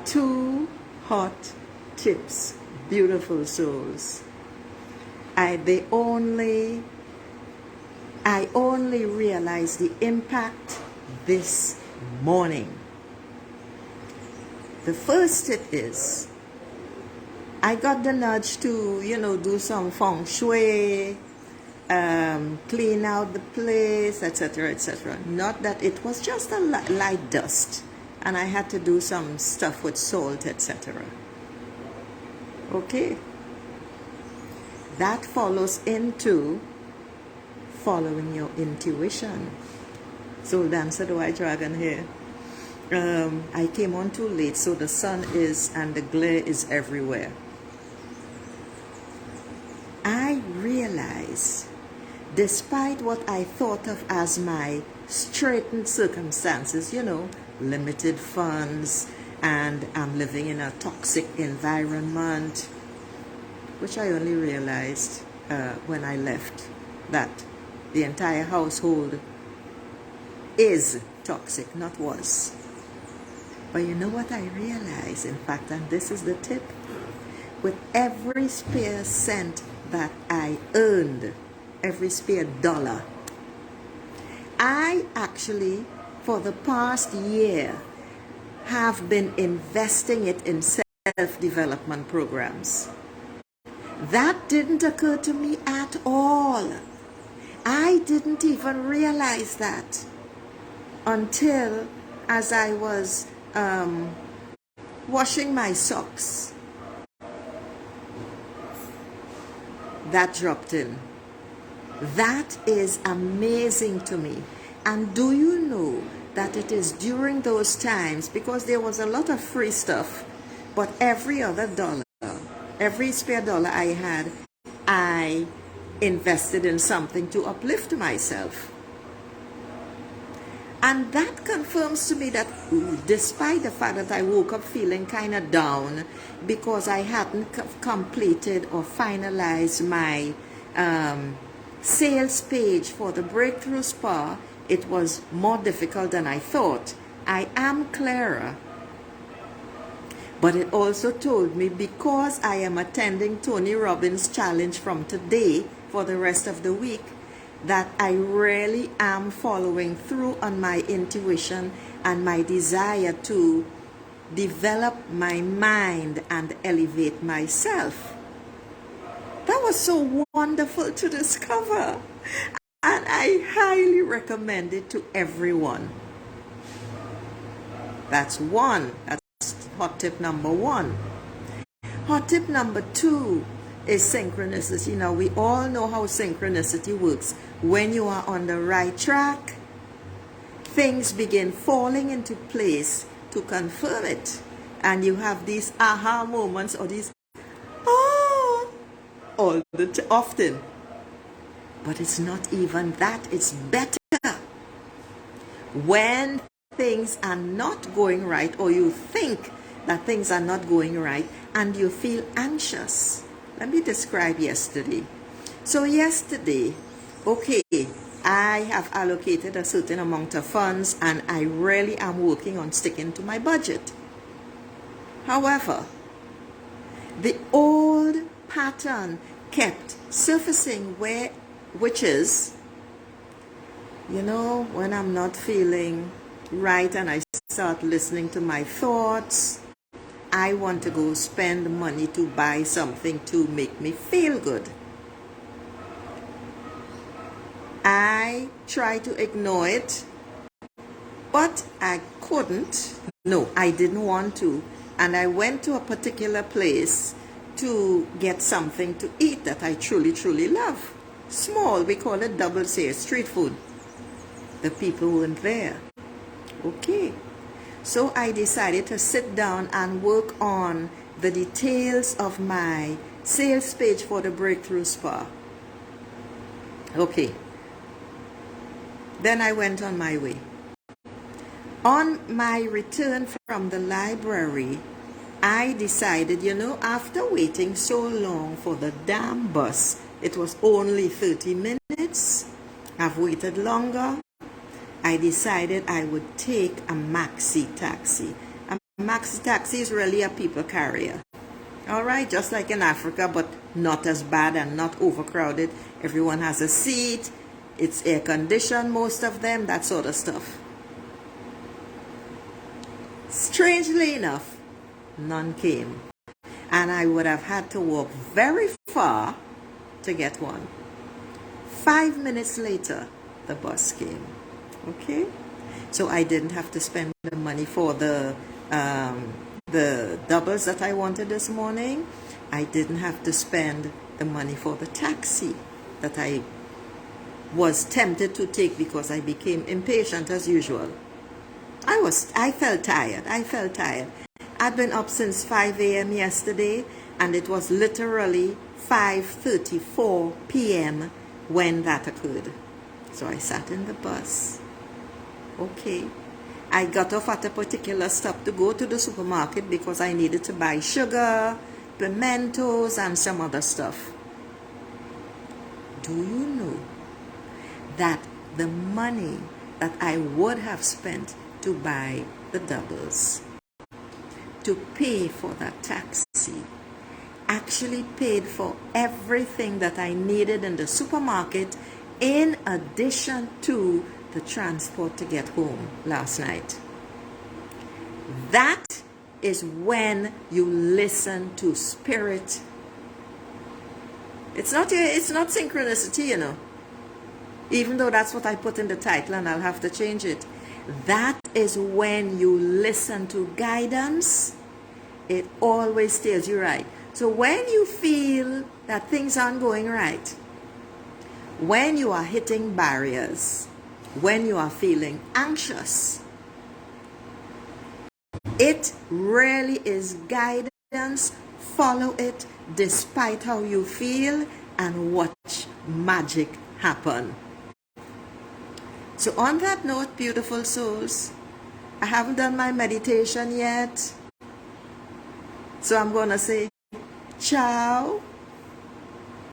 2 hot tips, beautiful souls. I only realized the impact this morning. The first tip is, I got the nudge to, do some feng shui, clean out the place, etc., etc. Not that it was just a light dust, and I had to do some stuff with salt, etc. Okay. That follows into following your intuition. Soul dancer, do I dragon here? I came on too late, so the sun and the glare is everywhere. I realized, despite what I thought of as my straitened circumstances, limited funds, and I'm living in a toxic environment, which I only realized when I left, that the entire household is toxic, not was. But you know what I realized, in fact, and this is the tip, with every spare cent that I earned, every spare dollar, I actually, for the past year, have been investing it in self-development programs. That didn't occur to me at all. I didn't even realize that until as I was washing my socks. That dropped in. That is amazing to me. And do you know that it is during those times, because there was a lot of free stuff, but every other dollar, every spare dollar I had, I invested in something to uplift myself. And that confirms to me that despite the fact that I woke up feeling kind of down because I hadn't completed or finalized my sales page for the Breakthrough Spa, it was more difficult than I thought. I am clearer. But it also told me, because I am attending Tony Robbins' challenge from today for the rest of the week, that I really am following through on my intuition and my desire to develop my mind and elevate myself. That was so wonderful to discover, and I highly recommend it to everyone. That's one. That's hot tip number 1. Hot tip number 2 is synchronicity. Now, we all know how synchronicity works. When you are on the right track, things begin falling into place to confirm it. And you have these aha moments, or these often. But it's not even that. It's better when things are not going right, or you think that things are not going right, and you feel anxious. Let me describe yesterday. So yesterday, okay, I have allocated a certain amount of funds, and I really am working on sticking to my budget. However, the old pattern kept surfacing, which is, when I'm not feeling right and I start listening to my thoughts, I want to go spend money to buy something to make me feel good. I try to ignore it, but I couldn't. No, I didn't want to. And I went to a particular place to get something to eat that I truly, truly love. Small, we call it double say, street food. The people weren't there. Okay. So I decided to sit down and work on the details of my sales page for the Breakthrough Spa. Okay. Then I went on my way. On my return from the library, I decided, after waiting so long for the damn bus, it was only 30 minutes. I've waited longer. I decided I would take a maxi taxi. A maxi taxi is really a people carrier. All right, just like in Africa, but not as bad and not overcrowded. Everyone has a seat. It's air conditioned, most of them, that sort of stuff. Strangely enough, none came. And I would have had to walk very far to get one. 5 minutes later, the bus came. Okay? So I didn't have to spend the money for the doubles that I wanted this morning. I didn't have to spend the money for the taxi that I was tempted to take because I became impatient as usual. I felt tired. I'd been up since 5 a.m. yesterday, and it was literally 5:34 p.m. when that occurred. So I sat in the bus. Okay. I got off at a particular stop to go to the supermarket because I needed to buy sugar, pimentos, and some other stuff. Do you know that the money that I would have spent to buy the doubles, to pay for that taxi, actually paid for everything that I needed in the supermarket in addition to the transport to get home last night? That is when you listen to spirit. It's not synchronicity, you know. Even though that's what I put in the title, and I'll have to change it. That is when you listen to guidance. It always steers you right. So when you feel that things aren't going right, when you are hitting barriers, when you are feeling anxious, it really is guidance. Follow it despite how you feel and watch magic happen. So on that note, beautiful souls, I haven't done my meditation yet. So I'm going to say ciao.